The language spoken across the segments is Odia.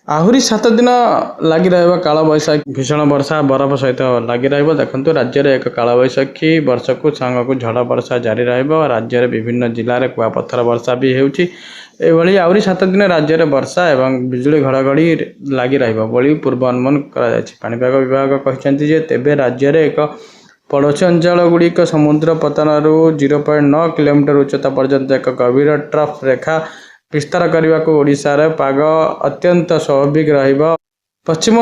ଆହୁରି 7 ଦିନ ଲାଗି ରହିବ କାଳବୈଶାଖୀ ଭୀଷଣ ବର୍ଷା ବରଫ ସହିତ ଲାଗି ରହିବ। ଦେଖନ୍ତୁ ରାଜ୍ୟରେ ଏକ କାଳବୈଶାଖୀ ବର୍ଷକୁ ସାଙ୍ଗକୁ ଝଡ଼ ବର୍ଷା ଜାରି ରହିବ। ରାଜ୍ୟରେ ବିଭିନ୍ନ ଜିଲ୍ଲାରେ କୁଆପଥର ବର୍ଷା ବି ହେଉଛି। ଏଭଳି ଆହୁରି 7 ଦିନ ରାଜ୍ୟରେ ବର୍ଷା ଏବଂ ବିଜୁଳି ଘଡ଼ଘଡ଼ି ଲାଗି ରହିବ ବୋଲି ପୂର୍ବାନୁମାନ କରାଯାଇଛି। ପାଣିପାଗ ବିଭାଗ କହିଛନ୍ତି ଯେ ତେବେ ରାଜ୍ୟରେ ଏକ ପଡ଼ୋଶୀ ଅଞ୍ଚଳଗୁଡ଼ିକ ସମୁଦ୍ର ପତନରୁ 0.9 କିଲୋମିଟର ଉଚ୍ଚତା ପର୍ଯ୍ୟନ୍ତ ଏକ ଗଭୀର ଟ୍ରଫ୍ ରେଖା ବିସ୍ତାର କରିବାକୁ ଓଡ଼ିଶାର ପାଗ ଅତ୍ୟନ୍ତ ସ୍ୱାଭାବିକ ରହିବ। ପଶ୍ଚିମ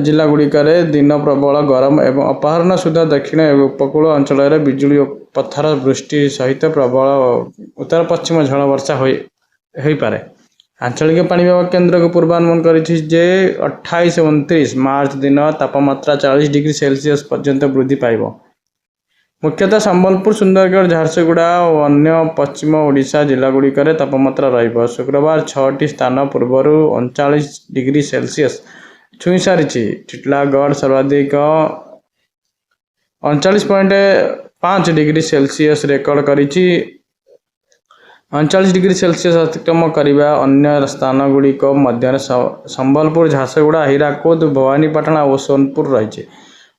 ଜିଲ୍ଲାଗୁଡ଼ିକରେ ଦିନ ପ୍ରବଳ ଗରମ ଏବଂ ଅପରାହ୍ନ ସୁଦ୍ଧା ଦକ୍ଷିଣ ଉପକୂଳ ଅଞ୍ଚଳରେ ବିଜୁଳି ଓ ପଥର ବୃଷ୍ଟି ସହିତ ପ୍ରବଳ ଉତ୍ତର ପଶ୍ଚିମ ଝଡ଼ ବର୍ଷା ହୋଇପାରେ। ଆଞ୍ଚଳିକ ପାଣିପାଗ କେନ୍ଦ୍ରକୁ ପୂର୍ବାନୁମାନ କରିଛି ଯେ 28-29 ମାର୍ଚ୍ଚ ଦିନ ତାପମାତ୍ରା 40 ଡିଗ୍ରୀ ସେଲସିୟସ୍ ପର୍ଯ୍ୟନ୍ତ ବୃଦ୍ଧି ପାଇବ। ମୁଖ୍ୟତଃ ସମ୍ବଲପୁର, ସୁନ୍ଦରଗଡ଼, ଝାରସୁଗୁଡ଼ା ଓ ଅନ୍ୟ ପଶ୍ଚିମ ଓଡ଼ିଶା ଜିଲ୍ଲାଗୁଡ଼ିକରେ ତାପମାତ୍ରା ରହିବ। ଶୁକ୍ରବାର 6ଟି ସ୍ଥାନ ପୂର୍ବରୁ 39 ଡିଗ୍ରୀ ସେଲସିୟସ୍ ଛୁଇଁ ସାରିଛି। ଟିଟିଲାଗଡ଼ ସର୍ବାଧିକ 39.5 ଡିଗ୍ରୀ ସେଲସିୟସ୍ ରେକର୍ଡ କରିଛି। 39 ଡିଗ୍ରୀ ସେଲସିୟସ୍ ଅତିକ୍ରମ କରିବା ଅନ୍ୟ ସ୍ଥାନଗୁଡ଼ିକ ମଧ୍ୟରେ ସମ୍ବଲପୁର, ଝାରସୁଗୁଡ଼ା, ହୀରାକୁଦ, ଭବାନୀପାଟଣା ଓ ସୋନପୁର ରହିଛି।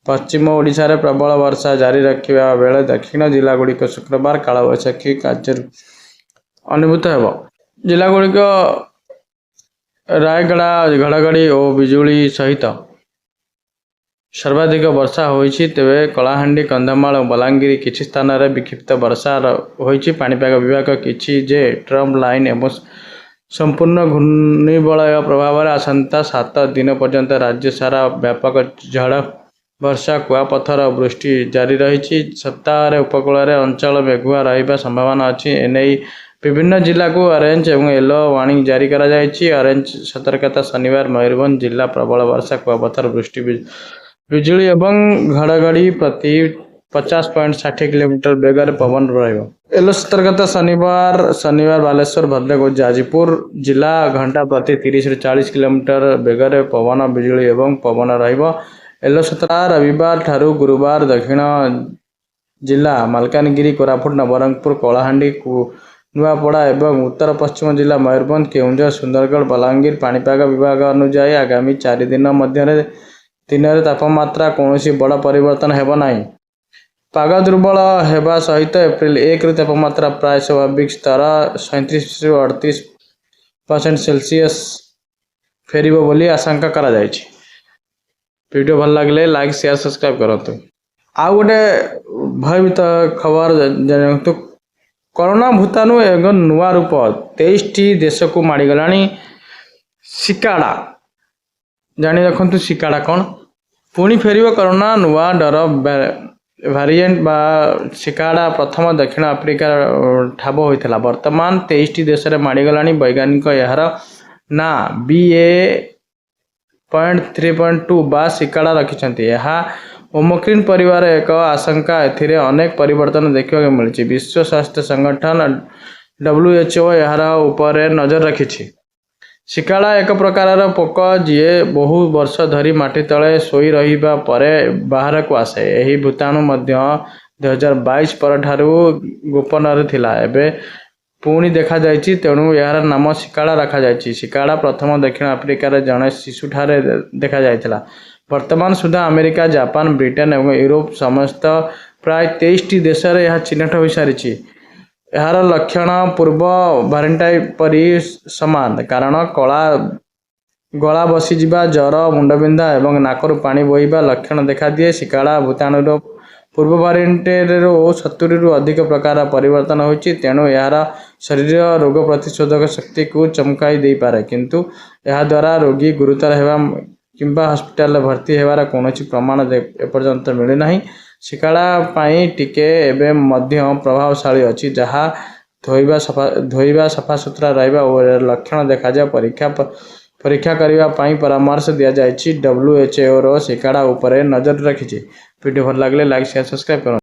ପଶ୍ଚିମ ଓଡ଼ିଶାରେ ପ୍ରବଳ ବର୍ଷା ଜାରି ରଖିବା ବେଳେ ଦକ୍ଷିଣ ଜିଲ୍ଲାଗୁଡ଼ିକ ଶୁକ୍ରବାର କାଳବୈଶାଖୀ କାର୍ଯ୍ୟ ଅନୁଭୂତ ହେବ। ଜିଲ୍ଲାଗୁଡ଼ିକ ରାୟଗଡ଼ା ଘଡ଼ଘଡ଼ି ଓ ବିଜୁଳି ସହିତ ସର୍ବାଧିକ ବର୍ଷା ହୋଇଛି। ତେବେ କଳାହାଣ୍ଡି, କନ୍ଧମାଳ ଓ ବଲାଙ୍ଗୀର କିଛି ସ୍ଥାନରେ ବିକ୍ଷିପ୍ତ ବର୍ଷା ହୋଇଛି। ପାଣିପାଗ ବିଭାଗ କହିଛି ଯେ ଟ୍ରଫ୍ ଲାଇନ୍ ଏବଂ ସମ୍ପୂର୍ଣ୍ଣ ଘୂର୍ଣ୍ଣିବଳୟ ପ୍ରଭାବରେ ଆସନ୍ତା 7 ଦିନ ପର୍ଯ୍ୟନ୍ତ ରାଜ୍ୟ ସାରା ବ୍ୟାପକ ଝଡ଼ ବର୍ଷା, କୁଆପଥର ବୃଷ୍ଟି ଜାରି ରହିଛି। ସପ୍ତାହରେ ଉପକୂଳରେ ଅଞ୍ଚଳ ମେଘୁଆ ରହିବା ସମ୍ଭାବନା ଅଛି। ଏନେଇ ବିଭିନ୍ନ ଜିଲ୍ଲାକୁ ଅରେଞ୍ଜ ଏବଂ ୟେଲୋ ୱାର୍ଣ୍ଣିଂ ଜାରି କରାଯାଇଛି। ଅରେଞ୍ଜ ସତର୍କତା ଶନିବାର ମୟୂରଭଞ୍ଜ ଜିଲ୍ଲା ପ୍ରବଳ ବର୍ଷା, କୁଆପଥର ବୃଷ୍ଟି, ବିଜୁଳି ଏବଂ ଘଡ଼ଘଡ଼ି ପ୍ରତି 50.60 କିଲୋମିଟର ବେଗରେ ପବନ ରହିବ। ୟେଲୋ ସତର୍କତା ଶନିବାର ବାଲେଶ୍ୱର, ଭଦ୍ରକ ଓ ଯାଜପୁର ଜିଲ୍ଲା ଘଣ୍ଟା ପ୍ରତି 30-40 କିଲୋମିଟର ବେଗରେ ପବନ, ବିଜୁଳି ଏବଂ ପବନ ରହିବ। ୟେଲୋ ସତର୍କତା ରବିବାର ଠାରୁ ଗୁରୁବାର ଦକ୍ଷିଣ ଜିଲ୍ଲା ମାଲକାନଗିରି, କୋରାପୁଟ, ନବରଙ୍ଗପୁର, କଳାହାଣ୍ଡି, ନୂଆପଡ଼ା ଏବଂ ଉତ୍ତର ପଶ୍ଚିମ ଜିଲ୍ଲା ମୟୂରଭଞ୍ଜ, କେଉଁଝର, ସୁନ୍ଦରଗଡ଼, ବଲାଙ୍ଗୀର। ପାଣିପାଗ ବିଭାଗ ଅନୁଯାୟୀ ଆଗାମୀ 4 ଦିନ ମଧ୍ୟରେ ଦିନରେ ତାପମାତ୍ରା କୌଣସି ବଡ଼ ପରିବର୍ତ୍ତନ ହେବ ନାହିଁ। ପାଗ ଦୁର୍ବଳ ହେବା ସହିତ ଏପ୍ରିଲ 1ରୁ ତାପମାତ୍ରା ପ୍ରାୟ ସ୍ୱାଭାବିକ ସ୍ତର 37-38% ସେଲସିୟସ୍ ଫେରିବ ବୋଲି ଆଶଙ୍କା କରାଯାଇଛି। ଭିଡ଼ିଓ ଭଲ ଲାଗିଲେ ଲାଇକ୍, ସେୟାର, ସବସ୍କ୍ରାଇବ କରନ୍ତୁ। ଆଉ ଗୋଟେ ଭୟଭୀତ ଖବର ଜାଣନ୍ତୁ। କରୋନା ଭୂତାଣୁ ଏକ ନୂଆ ରୂପ 23ଟି ଦେଶକୁ ମାଡ଼ିଗଲାଣି। ସିକାଡ଼ା ଜାଣି ରଖନ୍ତୁ। ସିକାଡ଼ା କ'ଣ? ପୁଣି ଫେରିବ କରୋନା ନୂଆ ଡର ଭ୍ୟାରିଏଣ୍ଟ ବା ସିକାଡ଼ା ପ୍ରଥମ ଦକ୍ଷିଣ ଆଫ୍ରିକାର ଠାବ ହୋଇଥିଲା। ବର୍ତ୍ତମାନ 23ଟି ଦେଶରେ ମାଡ଼ିଗଲାଣି। ବୈଜ୍ଞାନିକ ଏହାର ନାଁ BA.3.2 ବା ସିକାଡ଼ା ରଖିଛନ୍ତି। ଏହା ଓମିକ୍ରନ୍ ପରିବାର ଏକ ଆଶଙ୍କା। ଏଥିରେ ଅନେକ ପରିବର୍ତ୍ତନ ଦେଖିବାକୁ ମିଳିଛି। ବିଶ୍ୱ ସ୍ୱାସ୍ଥ୍ୟ ସଂଗଠନ WHO ଏହାର ଉପରେ ନଜର ରଖିଛି। ସିକାଡ଼ା ଏକ ପ୍ରକାରର ପୋକ ଯିଏ ବହୁ ବର୍ଷ ଧରି ମାଟି ତଳେ ଶୋଇ ରହିବା ପରେ ବାହାରକୁ ଆସେ। ଏହି ଭୂତାଣୁ ମଧ୍ୟ 2022 ପରଠାରୁ ଗୋପନରେ ଥିଲା। ଏବେ ପୁଣି ଦେଖାଯାଇଛି, ତେଣୁ ଏହାର ନାମ ସିକାଡ଼ା ରଖାଯାଇଛି। ସିକାଡ଼ା ପ୍ରଥମ ଦକ୍ଷିଣ ଆଫ୍ରିକାର ଜଣେ ଶିଶୁଠାରେ ଦେଖାଯାଇଥିଲା। ବର୍ତ୍ତମାନ ସୁଦ୍ଧା ଆମେରିକା, ଜାପାନ, ବ୍ରିଟେନ୍ ଏବଂ ୟୁରୋପ ସମେତ ପ୍ରାୟ 23ଟି ଦେଶରେ ଏହା ଚିହ୍ନଟ ହୋଇସାରିଛି। ଏହାର ଲକ୍ଷଣ ପୂର୍ବ ଭ୍ୟାରିଏଣ୍ଟ ପରି ସମାନ, କାରଣ ଗଳା ବସିଯିବା, ଜ୍ୱର, ମୁଣ୍ଡବିନ୍ଧା ଏବଂ ନାକରୁ ପାଣି ବୋହିବା ଲକ୍ଷଣ ଦେଖାଦିଏ। ସିକାଡ଼ା ଭୂତାଣୁର ପୂର୍ବ ଭ୍ୟାରିଏଣ୍ଟରୁ 70ରୁ ଅଧିକ ପ୍ରକାର ପରିବର୍ତ୍ତନ ହୋଇଛି। ତେଣୁ ଏହାର ଶରୀର ରୋଗ ପ୍ରତିରୋଧକ ଶକ୍ତିକୁ ଚମକାଇ ଦେଇପାରେ, କିନ୍ତୁ ଏହାଦ୍ୱାରା ରୋଗୀ ଗୁରୁତର ହେବା କିମ୍ବା ହସ୍ପିଟାଲରେ ଭର୍ତ୍ତି ହେବାର କୌଣସି ପ୍ରମାଣ ଏପର୍ଯ୍ୟନ୍ତ ମିଳିନାହିଁ। ସିକାଡ଼ା ପାଇଁ ଟିକା ଏବେ ମଧ୍ୟ ପ୍ରଭାବଶାଳୀ ଅଛି, ଯାହା ଧୋଇବା, ସଫାସୁତୁରା ରହିବା ଓ ଲକ୍ଷଣ ଦେଖାଯାଉ ପରୀକ୍ଷା କରିବା ପାଇଁ ପରାମର୍ଶ ଦିଆଯାଇଛି। WHO ସିକାଡ଼ା ଉପରେ ନଜର ରଖିଛି। ଭିଡ଼ିଓ ଭଲ ଲାଗିଲେ ଲାଇକ୍, ସେୟାର, ସବସ୍କ୍ରାଇବ କରନ୍ତୁ।